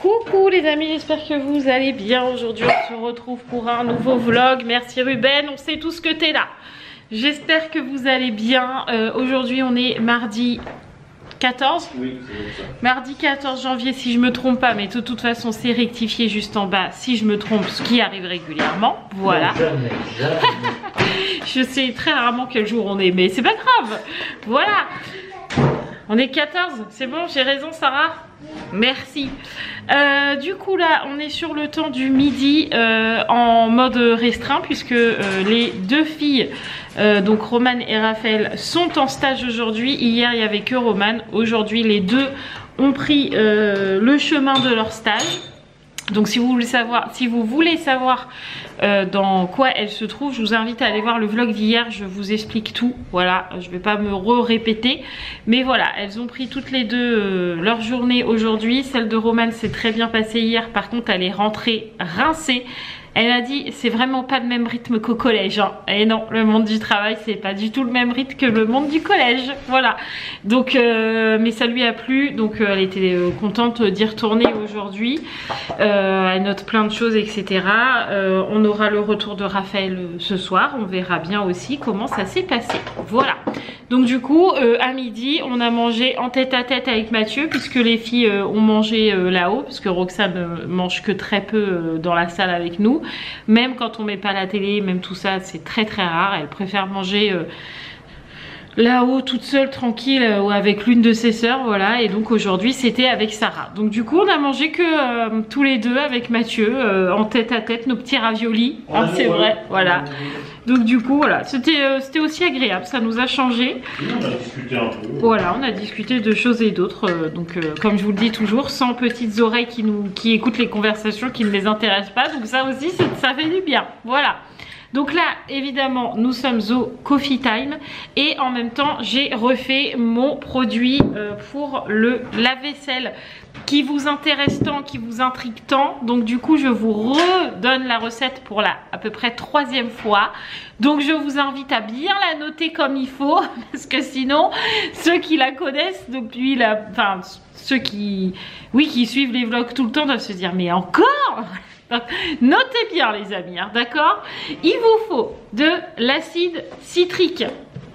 Coucou les amis, j'espère que vous allez bien. Aujourd'hui on se retrouve pour un nouveau vlog. Merci Ruben, on sait tous que t'es là. J'espère que vous allez bien. Aujourd'hui on est mardi 14. Oui, c'est ça. Mardi 14 janvier si je me trompe pas, mais de toute façon c'est rectifié juste en bas si je me trompe, ce qui arrive régulièrement. Voilà. Non, jamais. Je sais très rarement quel jour on est, mais c'est pas grave. Voilà. On est 14, c'est bon, j'ai raison Sarah? Merci. Du coup là on est sur le temps du midi en mode restreint puisque les deux filles donc Romane et Raphaël sont en stage aujourd'hui. Hier il n'y avait que Romane, aujourd'hui les deux ont pris le chemin de leur stage. Donc si vous voulez savoir dans quoi elles se trouvent, je vous invite à aller voir le vlog d'hier, je vous explique tout. Voilà, je vais pas me répéter, mais voilà, elles ont pris toutes les deux leur journée aujourd'hui. Celle de Romane s'est très bien passée hier, par contre elle est rentrée rincée. Elle a dit c'est vraiment pas le même rythme qu'au collège hein. Et non, le monde du travail c'est pas du tout le même rythme que le monde du collège. Voilà. Donc mais ça lui a plu. Donc elle était contente d'y retourner aujourd'hui. Elle note plein de choses etc. On aura le retour de Raphaël ce soir. On verra bien aussi comment ça s'est passé. Voilà. Donc du coup à midi on a mangé en tête à tête avec Mathieu puisque les filles ont mangé là-haut. Parce que Roxane mange que très peu dans la salle avec nous. Même quand on met pas la télé, même tout ça, c'est très très rare. Elle préfère manger là-haut toute seule, tranquille, ou avec l'une de ses sœurs, voilà. Et donc aujourd'hui c'était avec Sarah. Donc du coup on a mangé que tous les deux avec Mathieu, en tête à tête, nos petits raviolis. Hein, c'est vrai, voilà. Donc du coup voilà, c'était aussi agréable, ça nous a changé. On a discuté un peu. Voilà, on a discuté de choses et d'autres. Donc comme je vous le dis toujours, sans petites oreilles qui écoutent les conversations qui ne les intéressent pas. Donc ça aussi, ça fait du bien. Voilà. Donc là, évidemment, nous sommes au Coffee Time et en même temps, j'ai refait mon produit pour le lave-vaisselle qui vous intéresse tant, qui vous intrigue tant. Donc du coup, je vous redonne la recette pour la à peu près 3e fois. Donc je vous invite à bien la noter comme il faut parce que sinon, ceux qui la connaissent depuis la... Enfin, ceux qui suivent les vlogs tout le temps doivent se dire mais encore. Donc, notez bien les amis, hein, d'accord? Il vous faut de l'acide citrique,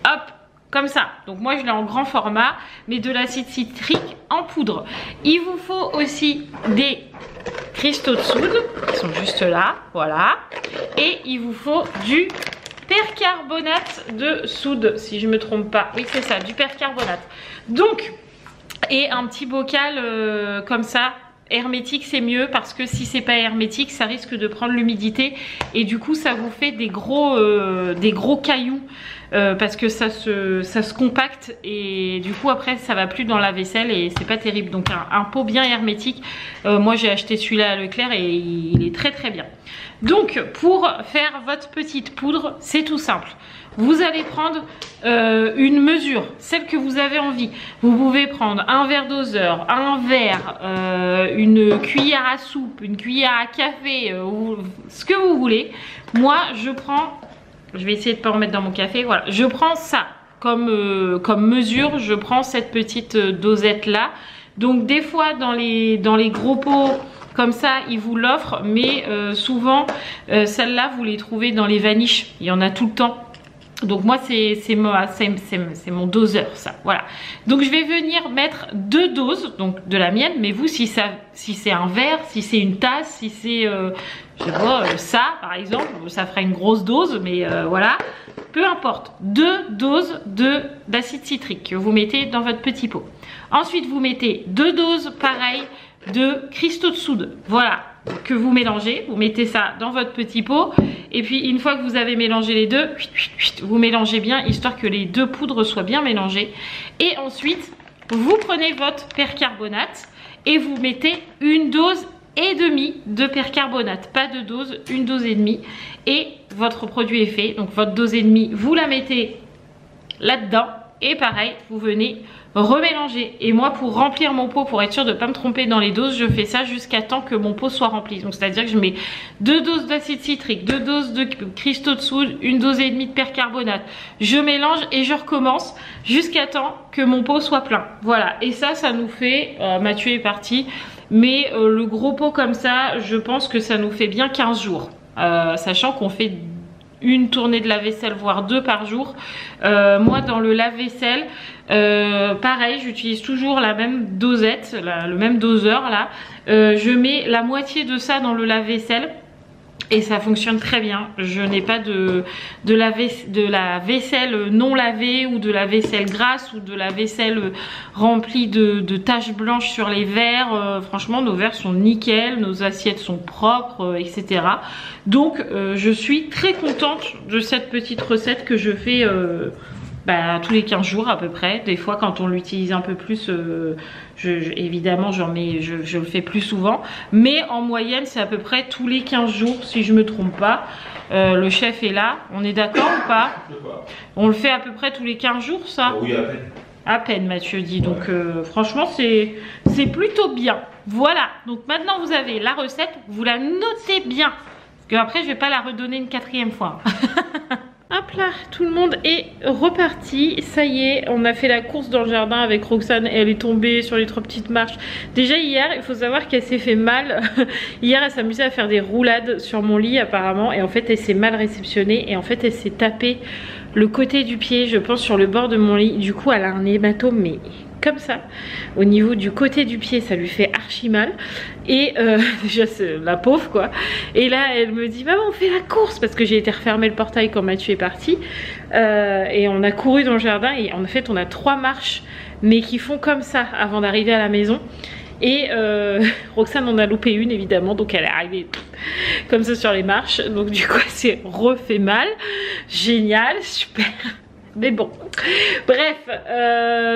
hop, comme ça. Donc moi je l'ai en grand format, mais de l'acide citrique en poudre. Il vous faut aussi des cristaux de soude, qui sont juste là, voilà. Et il vous faut du percarbonate de soude, si je me trompe pas. Oui c'est ça, du percarbonate. Donc, et un petit bocal comme ça, hermétique c'est mieux parce que si c'est pas hermétique ça risque de prendre l'humidité et du coup ça vous fait des gros cailloux parce que ça se compacte et du coup après ça va plus dans la vaisselle et c'est pas terrible. Donc un pot bien hermétique, moi j'ai acheté celui-là à Leclerc et il est très très bien. Donc pour faire votre petite poudre c'est tout simple. Vous allez prendre une mesure, celle que vous avez envie. Vous pouvez prendre un verre doseur, un verre, une cuillère à soupe, une cuillère à café, ce que vous voulez. Moi, je prends, je vais essayer de ne pas en mettre dans mon café, voilà. Je prends ça comme mesure, je prends cette petite dosette là. Donc des fois dans les gros pots, comme ça, ils vous l'offrent, mais souvent, celles-là, vous les trouvez dans les vaniches. Il y en a tout le temps. Donc moi c'est mon doseur ça, voilà. Donc je vais venir mettre 2 doses, donc de la mienne, mais vous si c'est un verre, si c'est une tasse, si c'est je sais pas, ça par exemple, ça fera une grosse dose, mais voilà, peu importe. 2 doses d'acide citrique que vous mettez dans votre petit pot. Ensuite vous mettez 2 doses pareil de cristaux de soude, voilà, que vous mélangez, vous mettez ça dans votre petit pot et puis une fois que vous avez mélangé les deux, vous mélangez bien histoire que les deux poudres soient bien mélangées et ensuite vous prenez votre percarbonate et vous mettez 1,5 dose de percarbonate, pas 2 doses, 1,5 dose et votre produit est fait. Donc votre dose et demie vous la mettez là-dedans et pareil vous venez remélanger. Et moi pour remplir mon pot, pour être sûr de ne pas me tromper dans les doses, je fais ça jusqu'à temps que mon pot soit rempli. Donc c'est à dire que je mets 2 doses d'acide citrique, 2 doses de cristaux de soude, 1,5 dose de percarbonate, je mélange et je recommence jusqu'à temps que mon pot soit plein. Voilà, et ça nous fait, Mathieu est parti, Mais le gros pot comme ça, je pense que ça nous fait bien 15 jours. Sachant qu'on fait une tournée de lave-vaisselle, voire 2 par jour. Moi, dans le lave-vaisselle, pareil, j'utilise toujours la même dosette, le même doseur là. Je mets la moitié de ça dans le lave-vaisselle. Et ça fonctionne très bien. Je n'ai pas de la vaisselle non lavée ou de la vaisselle grasse ou de la vaisselle remplie de taches blanches sur les verres. Franchement, nos verres sont nickel, nos assiettes sont propres, etc. Donc, je suis très contente de cette petite recette que je fais tous les 15 jours à peu près. Des fois, quand on l'utilise un peu plus, évidemment, je le fais plus souvent. Mais en moyenne, c'est à peu près tous les 15 jours, si je me trompe pas. Le chef est là. On est d'accord ou pas? On le fait à peu près tous les 15 jours, ça? Oui, à peine. À peine, Mathieu dit. Donc, franchement, c'est plutôt bien. Voilà. Donc, maintenant, vous avez la recette. Vous la notez bien. Parce qu'après, je vais pas la redonner une 4e fois. Hop là, tout le monde est reparti. Ça y est, on a fait la course dans le jardin avec Roxane. Elle est tombée sur les 3 petites marches. Déjà hier, il faut savoir qu'elle s'est fait mal. Hier, elle s'amusait à faire des roulades sur mon lit apparemment. Et en fait, elle s'est mal réceptionnée. Et en fait, elle s'est tapée le côté du pied, je pense, sur le bord de mon lit. Du coup, elle a un hématome, mais comme ça, au niveau du côté du pied, ça lui fait archi mal. Et déjà c'est la pauvre quoi. Et là elle me dit maman on fait la course, parce que j'ai été refermer le portail quand Mathieu est parti. Et on a couru dans le jardin et en fait on a 3 marches mais qui font comme ça avant d'arriver à la maison. Et Roxane en a loupé une évidemment, donc elle est arrivée comme ça sur les marches. Donc du coup elle s'est refait mal. Génial, super. Mais bon, bref,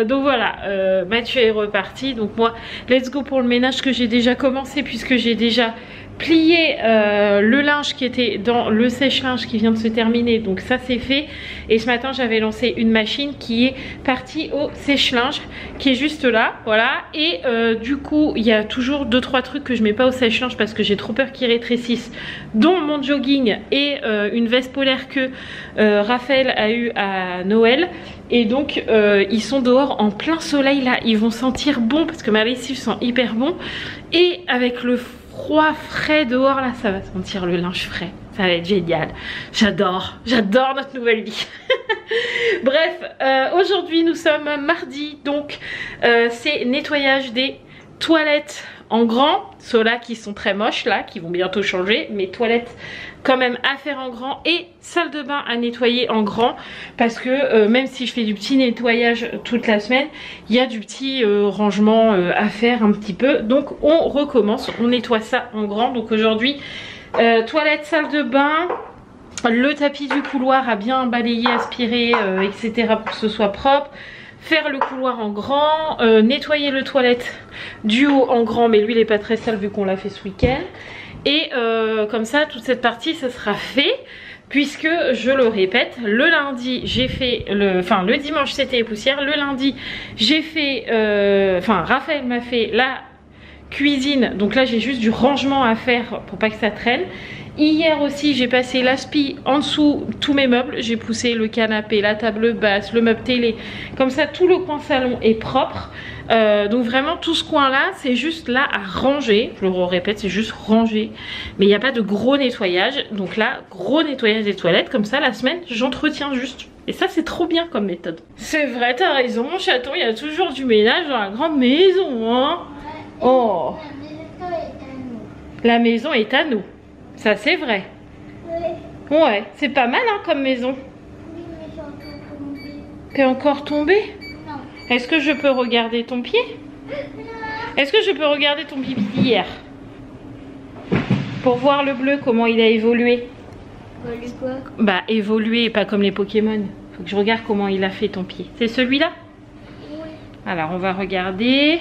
donc voilà, Mathieu est reparti. Donc moi, let's go pour le ménage que j'ai déjà commencé, puisque j'ai déjà plié le linge qui était dans le sèche-linge qui vient de se terminer. Donc ça c'est fait. Et ce matin j'avais lancé une machine qui est partie au sèche-linge, qui est juste là, voilà. Et du coup il y a toujours 2-3 trucs que je mets pas au sèche-linge parce que j'ai trop peur qu'ils rétrécissent, dont mon jogging et une veste polaire que Raphaël a eu à Noël. Et donc ils sont dehors en plein soleil là, ils vont sentir bon parce que ma lessive sent hyper bon. Et avec le froid frais dehors là, ça va sentir le linge frais. Ça va être génial. J'adore notre nouvelle vie. Bref, aujourd'hui nous sommes mardi, donc c'est nettoyage des toilettes en grand, ceux-là qui sont très moches là, qui vont bientôt changer, mais toilettes quand même à faire en grand, et salle de bain à nettoyer en grand, parce que même si je fais du petit nettoyage toute la semaine, il y a du petit rangement à faire un petit peu. Donc on recommence, on nettoie ça en grand. Donc aujourd'hui toilette, salle de bain, le tapis du couloir à bien balayer, aspirer, etc. pour que ce soit propre. Faire le couloir en grand, nettoyer le toilette du haut en grand, mais lui il est pas très sale vu qu'on l'a fait ce week-end. Et comme ça toute cette partie ça sera fait, puisque je le répète, le lundi j'ai fait le dimanche c'était les poussières, le lundi j'ai fait Raphaël m'a fait la cuisine, donc là j'ai juste du rangement à faire pour pas que ça traîne. Hier aussi j'ai passé l'aspi en dessous tous mes meubles, j'ai poussé le canapé, la table basse, le meuble télé, comme ça tout le coin salon est propre. Donc vraiment tout ce coin là c'est juste là à ranger, je le répète c'est juste ranger, mais il n'y a pas de gros nettoyage. Donc là gros nettoyage des toilettes, comme ça la semaine j'entretiens juste. Et ça c'est trop bien comme méthode. C'est vrai, t'as raison mon chaton, il y a toujours du ménage dans la grande maison hein. Oh, la maison est à nous. Ça c'est vrai. Ouais, c'est pas mal hein, comme maison. Oui, mais j'ai encore tombé. T'es encore tombé? Non. Est-ce que je peux regarder ton pied? Est-ce que je peux regarder ton pipi d'hier? Pour voir le bleu, comment il a évolué. Quoi? Bah évolué, pas comme les Pokémon. Faut que je regarde comment il a fait ton pied. C'est celui-là? Oui. Alors on va regarder.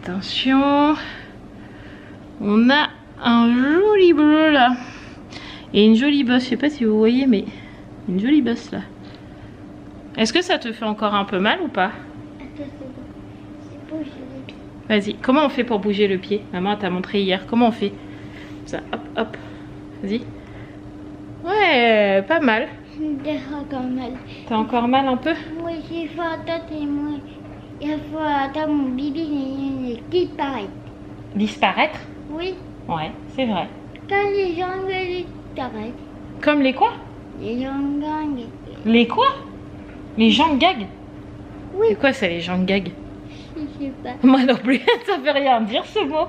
Attention. On a un joli bleu là. Et une jolie bosse. Je sais pas si vous voyez, mais une jolie bosse là. Est-ce que ça te fait encore un peu mal ou pas? Attends, c'est bouger le pied. Vas-y, comment on fait pour bouger le pied? Maman t'a montré hier. Comment on fait? Ça, hop, hop. Vas-y. Ouais, pas mal. J'ai encore mal. T'as encore mal un peu? Oui, j'ai fait un tête et moi. Il faut attendre mon bibi disparaître. Disparaître? Oui, Ouais, c'est vrai. quand les gens disparaissent, Comme les quoi? les gens gagnent. Les quoi? Les gens gags? Oui. C'est quoi ça, les gens gags? Je sais pas. Moi non plus, ça veut rien dire ce mot.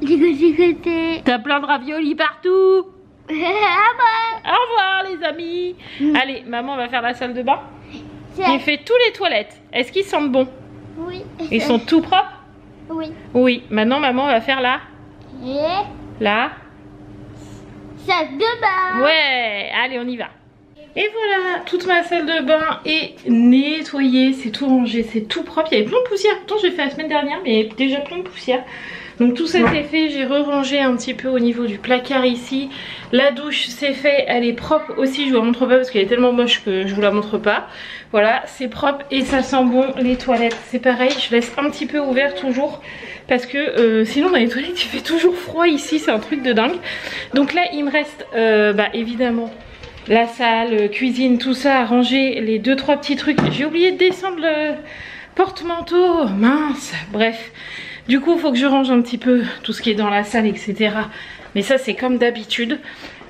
J'ai T'as plein de raviolis partout. Ah bah. Au revoir les amis. Allez, maman va faire la salle de bain. C'est- J'ai fait tous les toilettes. Est-ce qu'ils sentent bon? Oui. Ils sont tout propres? Oui. Oui. Maintenant maman va faire là. Et Là. salle de bain. Ouais, allez on y va. Et voilà, toute ma salle de bain est nettoyée, c'est tout rangé, c'est tout propre. Il y avait plein de poussière, pourtant j'ai fait la semaine dernière, mais il y avait déjà plein de poussière. Donc tout ça c'est fait, j'ai re-rangé un petit peu au niveau du placard ici. La douche c'est fait, elle est propre aussi, je vous la montre pas parce qu'elle est tellement moche que je vous la montre pas. Voilà, c'est propre et ça sent bon. Les toilettes c'est pareil, je laisse un petit peu ouvert toujours parce que sinon dans les toilettes il fait toujours froid ici, c'est un truc de dingue. Donc là il me reste évidemment la salle, cuisine, tout ça à ranger, les 2-3 petits trucs. J'ai oublié de descendre le porte-manteau, mince, bref. Du coup, il faut que je range un petit peu tout ce qui est dans la salle, etc. Mais ça, c'est comme d'habitude.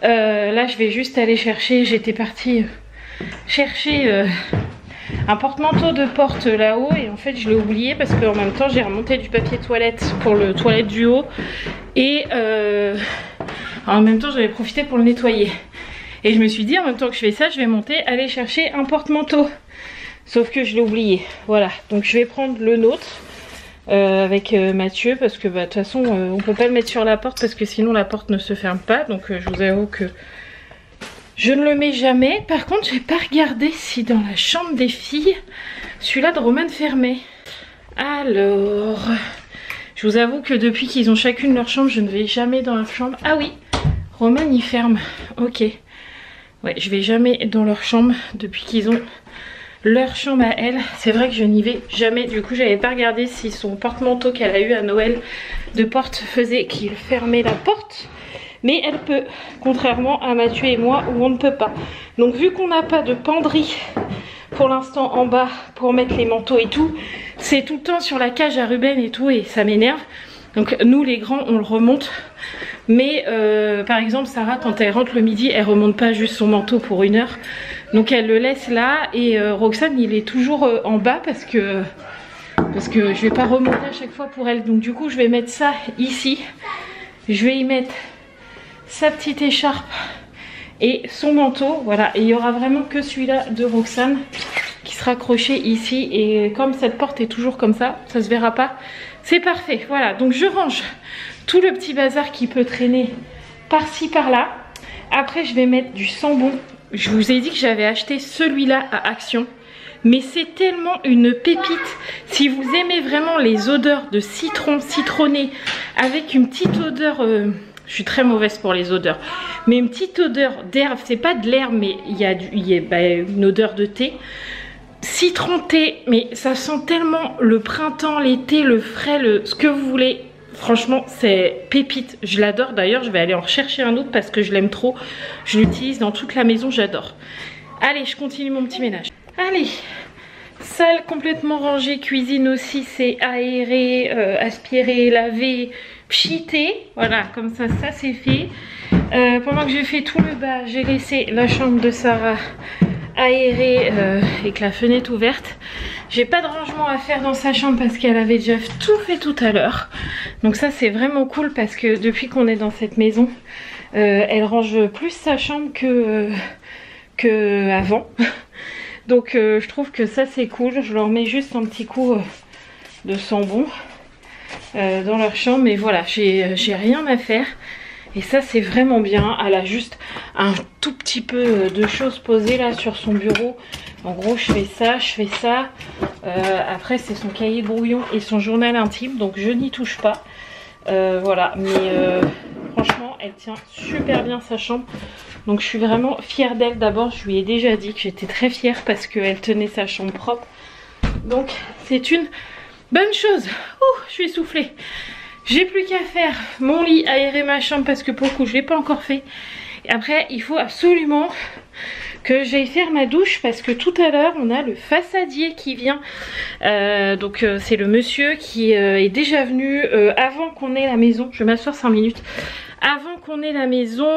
Là, je vais juste aller chercher, j'étais partie chercher un porte-manteau de porte là-haut. Et en fait, je l'ai oublié parce qu'en même temps, j'ai remonté du papier toilette pour le toilette du haut. Et en même temps, j'avais profité pour le nettoyer. Et je me suis dit, en même temps que je fais ça, je vais monter, aller chercher un porte-manteau. Sauf que je l'ai oublié. Voilà, donc je vais prendre le nôtre avec Mathieu. Parce que de toute façon, on peut pas le mettre sur la porte parce que sinon la porte ne se ferme pas. Donc je vous avoue que je ne le mets jamais. Par contre, j'ai pas regardé si dans la chambre des filles, celui-là de Roman fermait. Alors, je vous avoue que depuis qu'ils ont chacune leur chambre, je ne vais jamais dans leur chambre. Ah oui, Roman il ferme, ok. Ouais, je vais jamais dans leur chambre depuis qu'ils ont leur chambre à elle. C'est vrai que je n'y vais jamais. Du coup, j'avais pas regardé si son porte-manteau qu'elle a eu à Noël de porte faisait qu'il fermait la porte. Mais elle peut, contrairement à Mathieu et moi où on ne peut pas. Donc vu qu'on n'a pas de penderie pour l'instant en bas pour mettre les manteaux et tout, c'est tout le temps sur la cage à Ruben et tout et ça m'énerve. Donc nous les grands on le remonte. Mais par exemple Sarah quand elle rentre le midi elle remonte pas juste son manteau pour 1 heure. Donc elle le laisse là et Roxane il est toujours en bas parce que je vais pas remonter à chaque fois pour elle. Donc du coup je vais mettre ça ici. Je vais y mettre sa petite écharpe et son manteau. Voilà, et il y aura vraiment que celui-là de Roxane qui sera accroché ici. Et comme cette porte est toujours comme ça se verra pas. C'est parfait, voilà, donc je range tout le petit bazar qui peut traîner par-ci par-là. Après je vais mettre du sambon. Je vous ai dit que j'avais acheté celui-là à Action. Mais c'est tellement une pépite. Si vous aimez vraiment les odeurs de citron citronné avec une petite odeur... je suis très mauvaise pour les odeurs. Mais une petite odeur d'herbe, c'est pas de l'herbe mais il y a une odeur de thé. Citron thé, mais ça sent tellement le printemps, l'été, le frais, ce que vous voulez. Franchement, c'est pépite. Je l'adore. D'ailleurs, je vais aller en rechercher un autre parce que je l'aime trop. Je l'utilise dans toute la maison, j'adore. Allez, je continue mon petit ménage. Allez, salle complètement rangée, cuisine aussi, c'est aéré, aspiré, lavé, pchité. Voilà, comme ça, ça c'est fait. Pendant que j'ai fait tout le bas, j'ai laissé la chambre de Sarah aérée avec la fenêtre ouverte. J'ai pas de rangement à faire dans sa chambre parce qu'elle avait déjà tout fait tout à l'heure. Donc ça c'est vraiment cool parce que depuis qu'on est dans cette maison, elle range plus sa chambre que avant. Donc je trouve que ça c'est cool. Je leur mets juste un petit coup de sambon dans leur chambre. Mais voilà, j'ai rien à faire. Et ça c'est vraiment bien. Elle a juste un tout petit peu de choses posées là sur son bureau. En gros je fais ça. Après c'est son cahier brouillon et son journal intime. Donc je n'y touche pas. Voilà, mais franchement elle tient super bien sa chambre. Donc je suis vraiment fière d'elle. D'abord je lui ai déjà dit que j'étais très fière parce qu'elle tenait sa chambre propre. Donc c'est une bonne chose. Ouh, je suis essoufflée. J'ai plus qu'à faire mon lit, aérer ma chambre parce que pour le coup je ne l'ai pas encore fait. Et après il faut absolument que j'aille faire ma douche parce que tout à l'heure on a le façadier qui vient. Donc c'est le monsieur qui est déjà venu avant qu'on ait la maison. Je vais m'asseoir 5 minutes. Avant qu'on ait la maison,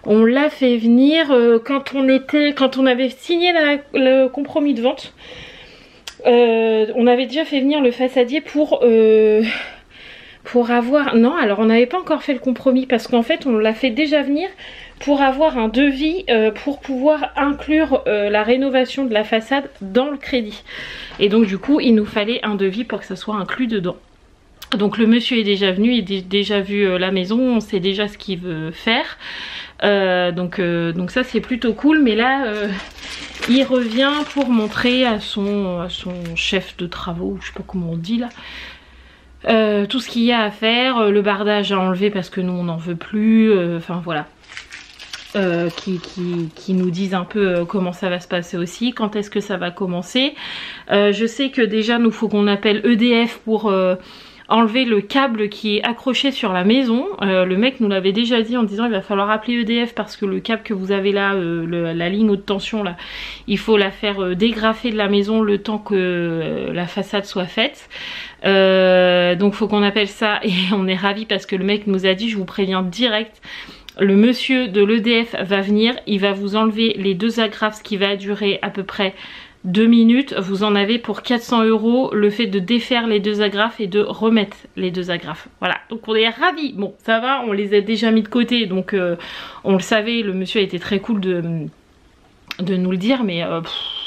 on l'a fait venir quand on avait signé le compromis de vente. On avait déjà fait venir le façadier pour avoir... Non, alors on n'avait pas encore fait le compromis parce qu'en fait on l'a fait déjà venir pour avoir un devis pour pouvoir inclure la rénovation de la façade dans le crédit. Et donc du coup il nous fallait un devis pour que ça soit inclus dedans. Donc le monsieur est déjà venu, il a déjà vu la maison, on sait déjà ce qu'il veut faire. Donc ça c'est plutôt cool, mais là il revient pour montrer à son chef de travaux, je sais pas comment on dit là, tout ce qu'il y a à faire, le bardage à enlever parce que nous on n'en veut plus, enfin voilà. Qui nous disent un peu comment ça va se passer aussi, quand est-ce que ça va commencer. Je sais que déjà nous faut qu'on appelle EDF pour enlever le câble qui est accroché sur la maison. Le mec nous l'avait déjà dit en disant il va falloir appeler EDF parce que le câble que vous avez là, la ligne haute tension là, il faut la faire dégrafer de la maison le temps que la façade soit faite. Donc faut qu'on appelle ça et on est ravis parce que le mec nous a dit, je vous préviens direct, le monsieur de l'EDF va venir, il va vous enlever les 2 agrafes, ce qui va durer à peu près 2 minutes. Vous en avez pour 400 € le fait de défaire les 2 agrafes et de remettre les 2 agrafes. Voilà, donc on est ravis. Bon, ça va, on les a déjà mis de côté, donc on le savait, le monsieur a été très cool de nous le dire, mais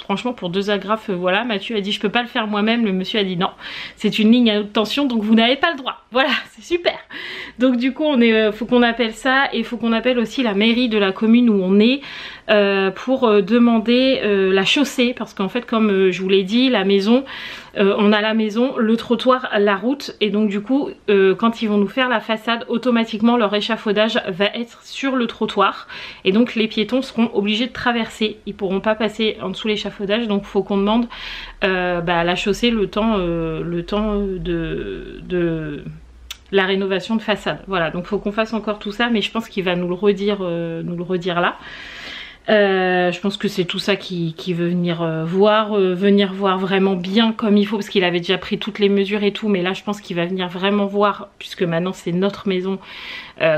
franchement pour 2 agrafes, voilà, Mathieu a dit je peux pas le faire moi-même, le monsieur a dit non, c'est une ligne à haute tension donc vous n'avez pas le droit. Voilà, c'est super. Donc du coup faut qu'on appelle ça et faut qu'on appelle aussi la mairie de la commune où on est pour demander la chaussée, parce qu'en fait comme je vous l'ai dit, la maison, on a la maison, le trottoir, la route, et donc du coup quand ils vont nous faire la façade, automatiquement leur échafaudage va être sur le trottoir et donc les piétons seront obligés de traverser, ils pourront pas passer en dessous l'échafaudage, donc faut qu'on demande la chaussée le temps de la rénovation de façade. Voilà, donc faut qu'on fasse encore tout ça, mais je pense qu'il va nous le redire là. Je pense que c'est tout ça qui veut venir voir vraiment bien comme il faut, parce qu'il avait déjà pris toutes les mesures et tout, mais là je pense qu'il va venir vraiment voir, puisque maintenant c'est notre maison.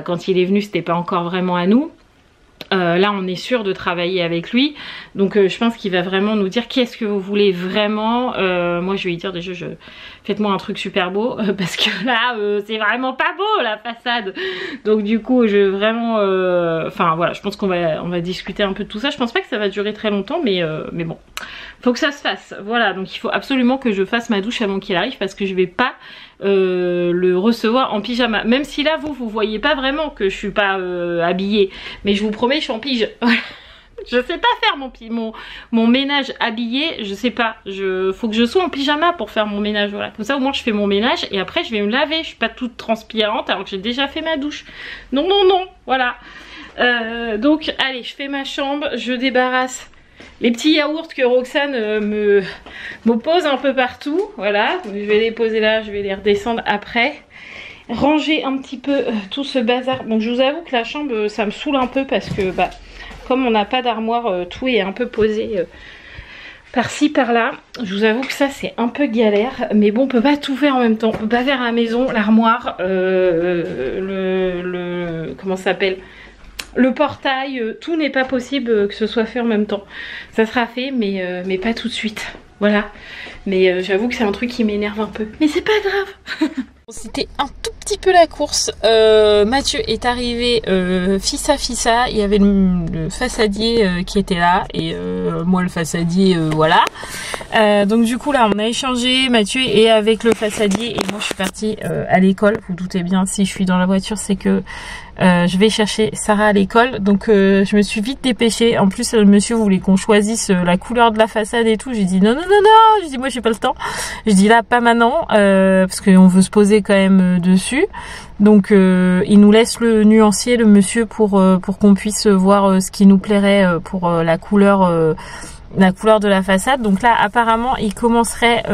Quand il est venu c'était pas encore vraiment à nous. Là on est sûr de travailler avec lui, donc je pense qu'il va vraiment nous dire qu'est-ce que vous voulez vraiment. Moi je vais lui dire déjà faites-moi un truc super beau parce que là c'est vraiment pas beau la façade, donc du coup je vraiment enfin voilà, je pense qu'on va discuter un peu de tout ça. Je pense pas que ça va durer très longtemps, mais bon, faut que ça se fasse. Voilà, donc il faut absolument que je fasse ma douche avant qu'il arrive parce que je vais pas le recevoir en pyjama, même si là vous voyez pas vraiment que je suis pas habillée, mais je vous promets je suis en pige. Je sais pas faire mon ménage habillé, je sais pas, faut que je sois en pyjama pour faire mon ménage, voilà. Comme ça au moins je fais mon ménage et après je vais me laver, je suis pas toute transpirante alors que j'ai déjà fait ma douche. Non, voilà. Donc allez, je fais ma chambre, je débarrasse les petits yaourts que Roxane me pose un peu partout, voilà. Je vais les poser là, je vais les redescendre après. Ranger un petit peu tout ce bazar. Donc je vous avoue que la chambre ça me saoule un peu parce que comme on n'a pas d'armoire, tout est un peu posé par-ci par-là. Je vous avoue que ça c'est un peu galère, mais bon on peut pas tout faire en même temps. On peut pas faire à la maison, l'armoire, comment ça s'appelle, le portail, tout n'est pas possible que ce soit fait en même temps. Ça sera fait mais pas tout de suite. Voilà, mais j'avoue que c'est un truc qui m'énerve un peu, mais c'est pas grave. C'était un tout petit peu la course. Mathieu est arrivé fissa. Il y avait le façadier qui était là et moi le façadier, voilà. Donc du coup là on a échangé. Mathieu est avec le façadier et moi je suis partie à l'école. Vous doutez bien, si je suis dans la voiture c'est que je vais chercher Sarah à l'école, donc je me suis vite dépêchée. En plus le monsieur voulait qu'on choisisse la couleur de la façade et tout. J'ai dit non, je dis moi j'ai pas le temps. Je dis là pas maintenant parce qu'on veut se poser quand même dessus. Donc il nous laisse le nuancier, le monsieur, pour qu'on puisse voir ce qui nous plairait pour la couleur de la façade. Donc là apparemment il commencerait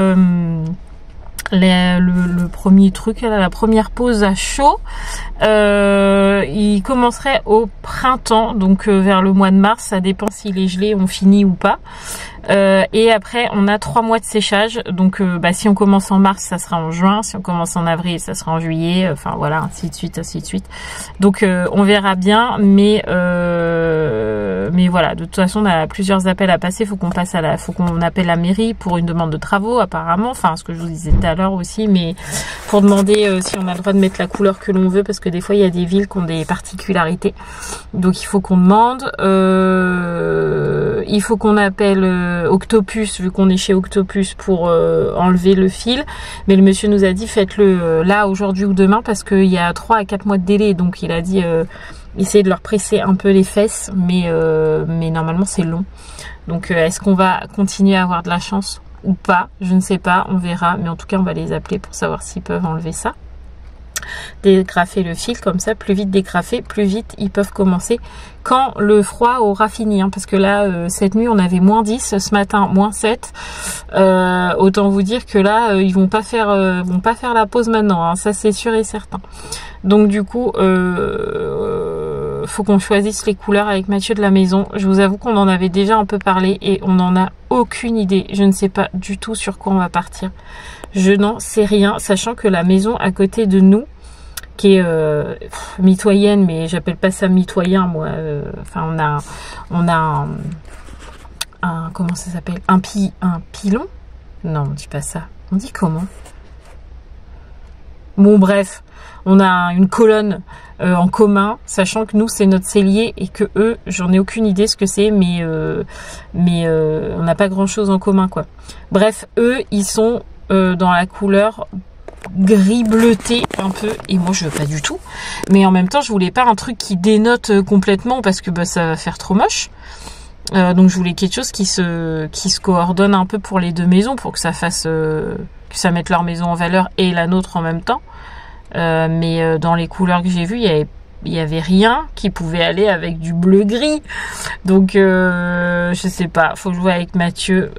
le premier truc, la première pause à chaud, il commencerait au printemps, donc vers le mois de mars, ça dépend s'il est gelé, on finit ou pas. Et après on a 3 mois de séchage, donc si on commence en mars ça sera en juin, si on commence en avril ça sera en juillet, enfin voilà, ainsi de suite, ainsi de suite. Donc on verra bien, mais voilà, de toute façon on a plusieurs appels à passer, faut qu'on appelle la mairie pour une demande de travaux apparemment, enfin ce que je vous disais tout à l'heure aussi, mais pour demander si on a le droit de mettre la couleur que l'on veut, parce que des fois il y a des villes qui ont des particularités, donc il faut qu'on demande, il faut qu'on appelle Octopus, vu qu'on est chez Octopus, pour enlever le fil, mais le monsieur nous a dit faites-le là aujourd'hui ou demain, parce qu'il y a 3 à 4 mois de délai, donc il a dit essayez de leur presser un peu les fesses, mais normalement c'est long, donc est-ce qu'on va continuer à avoir de la chance ou pas, je ne sais pas, on verra, mais en tout cas on va les appeler pour savoir s'ils peuvent enlever ça, dégrafer le fil, comme ça plus vite dégrafé, plus vite ils peuvent commencer quand le froid aura fini, parce que là cette nuit on avait moins 10, ce matin moins 7, autant vous dire que là ils vont pas faire la pause maintenant, ça c'est sûr et certain. Donc du coup faut qu'on choisisse les couleurs avec Mathieu de la maison. Je vous avoue qu'on en avait déjà un peu parlé et on n'en a aucune idée, je ne sais pas du tout sur quoi on va partir, je n'en sais rien, sachant que la maison à côté de nous, qui est mitoyenne, mais j'appelle pas ça mitoyen moi, enfin on a un comment ça s'appelle, un pilon, non on dit pas ça, on dit comment, bon bref, on a une colonne en commun, sachant que nous c'est notre cellier et que eux, j'en ai aucune idée ce que c'est, mais on n'a pas grand chose en commun quoi. Bref, eux ils sont dans la couleur gris bleuté un peu, et moi je veux pas du tout, mais en même temps je voulais pas un truc qui dénote complètement parce que ça va faire trop moche, donc je voulais quelque chose qui se coordonne un peu pour les deux maisons, pour que ça fasse que ça mette leur maison en valeur et la nôtre en même temps, mais dans les couleurs que j'ai vues il y avait rien qui pouvait aller avec du bleu gris, donc je sais pas, faut jouer avec Mathieu,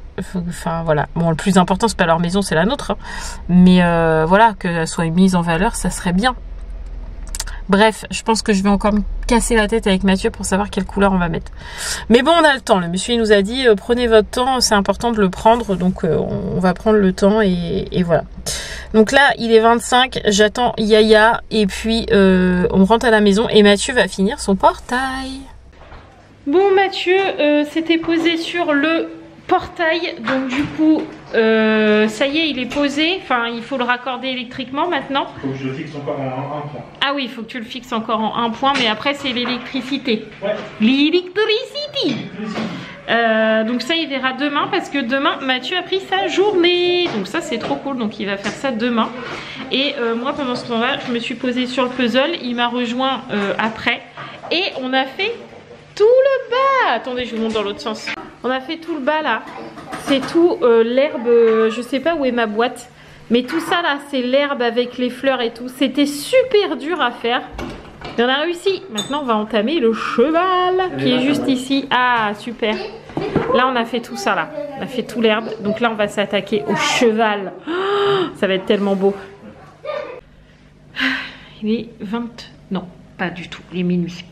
enfin voilà, bon le plus important c'est pas leur maison, c'est la nôtre, mais voilà, qu'elle soit mise en valeur ça serait bien. Bref, je pense que je vais encore me casser la tête avec Mathieu pour savoir quelle couleur on va mettre, mais bon on a le temps, le monsieur il nous a dit prenez votre temps, c'est important de le prendre, donc on va prendre le temps et voilà. Donc là il est 25, j'attends Yaya et puis on rentre à la maison et Mathieu va finir son portail. Bon Mathieu s'était posé sur le portail, donc du coup ça y est il est posé, enfin il faut le raccorder électriquement maintenant. Il faut que je le fixe encore en un point. Ah oui, il faut que tu le fixes encore en un point, mais après c'est l'électricité. Ouais. L'électricité. Donc ça il verra demain, parce que demain Mathieu a pris sa journée, donc ça c'est trop cool, donc il va faire ça demain. Et moi pendant ce temps là je me suis posée sur le puzzle, il m'a rejoint après et on a fait tout le bas. Attendez, je vous montre dans l'autre sens. On a fait tout le bas là, c'est tout l'herbe, je sais pas où est ma boîte, mais tout ça là c'est l'herbe avec les fleurs et tout, c'était super dur à faire. Et on a réussi. Maintenant on va entamer le cheval qui est juste ici. Ah super. Là on a fait tout ça là. On a fait tout l'herbe. Donc là on va s'attaquer au cheval. Oh, ça va être tellement beau. Il est 20... Non, pas du tout. Il est minuit.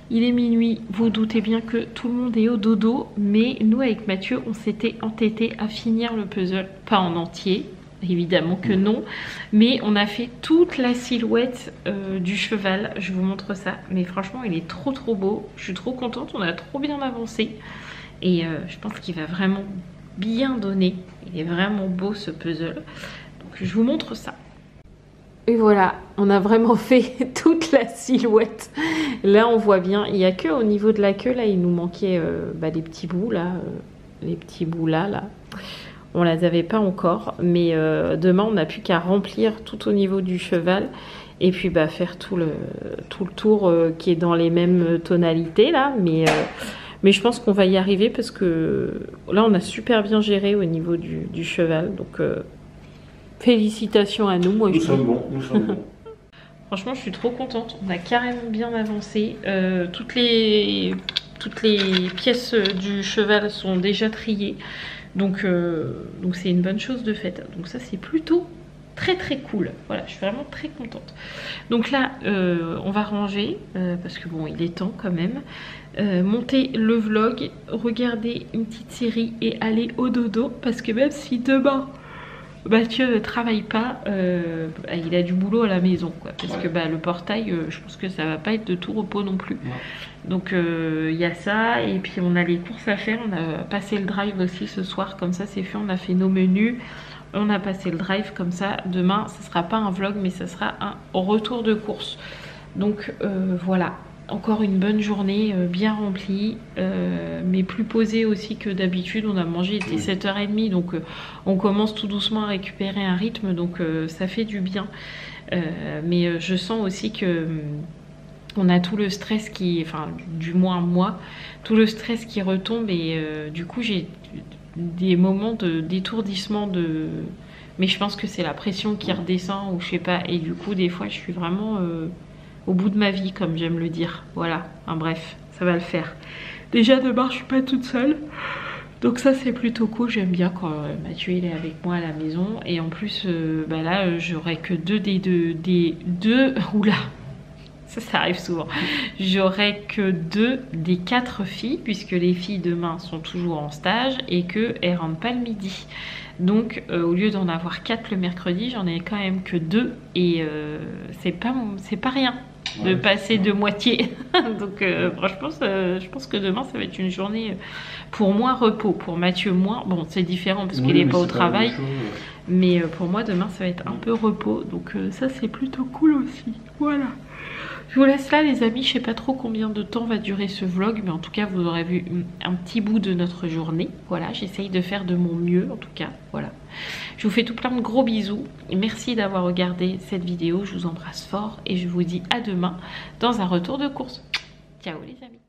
Il est minuit. Vous doutez bien que tout le monde est au dodo. Mais nous avec Mathieu on s'était entêté à finir le puzzle. Pas en entier. Évidemment que non, mais on a fait toute la silhouette du cheval, je vous montre ça, mais franchement il est trop beau, je suis trop contente, on a trop bien avancé et je pense qu'il va vraiment bien donner, il est vraiment beau ce puzzle, donc je vous montre ça. Et voilà, on a vraiment fait toute la silhouette, là on voit bien, il n'y a que au niveau de la queue, là il nous manquait les petits bouts là, les petits bouts là. On ne les avait pas encore, mais demain on n'a plus qu'à remplir tout au niveau du cheval et puis faire tout le tour qui est dans les mêmes tonalités là, mais je pense qu'on va y arriver parce que là on a super bien géré au niveau du cheval, donc félicitations à nous. Moi, nous sommes bons. Franchement je suis trop contente, on a carrément bien avancé, toutes les pièces du cheval sont déjà triées. Donc c'est une bonne chose de fait. Donc ça c'est plutôt très très cool. Voilà, je suis vraiment très contente. Donc là, on va ranger, parce que bon, il est temps quand même. Monter le vlog, regarder une petite série et aller au dodo, parce que même si demain Mathieu ne travaille pas, il a du boulot à la maison, quoi, parce que le portail, je pense que ça va pas être de tout repos non plus. Donc il y a ça, et puis on a les courses à faire. On a passé le drive aussi ce soir, comme ça c'est fait, on a fait nos menus, on a passé le drive, comme ça demain ce sera pas un vlog mais ça sera un retour de course. Donc voilà, encore une bonne journée bien remplie, mais plus posée aussi que d'habitude. On a mangé, il était 7h30, donc on commence tout doucement à récupérer un rythme, donc ça fait du bien. Mais je sens aussi que on a tout le stress qui, enfin du moins moi, tout le stress qui retombe, et du coup j'ai des moments d'étourdissement, mais je pense que c'est la pression qui redescend ou je sais pas, et du coup des fois je suis vraiment au bout de ma vie, comme j'aime le dire. Voilà, enfin, bref, ça va le faire. Déjà demain je suis pas toute seule, donc ça c'est plutôt cool. J'aime bien quand Mathieu il est avec moi à la maison, et en plus là j'aurai que deux oula, ça arrive souvent, j'aurai que 2 des 4 filles, puisque les filles demain sont toujours en stage et qu'elles rentrent pas le midi. Donc au lieu d'en avoir 4 le mercredi, j'en ai quand même que 2, et c'est pas rien de passer de moitié. Donc franchement je pense que demain ça va être une journée pour moi repos, pour Mathieu moins, bon c'est différent parce qu'il n'est pas au travail, mais pour moi demain ça va être un peu repos, donc ça c'est plutôt cool aussi. Voilà, je vous laisse là les amis, je sais pas trop combien de temps va durer ce vlog, mais en tout cas vous aurez vu un petit bout de notre journée. Voilà, j'essaye de faire de mon mieux en tout cas. Voilà, je vous fais tout plein de gros bisous, merci d'avoir regardé cette vidéo, je vous embrasse fort et je vous dis à demain dans un retour de course. Ciao les amis.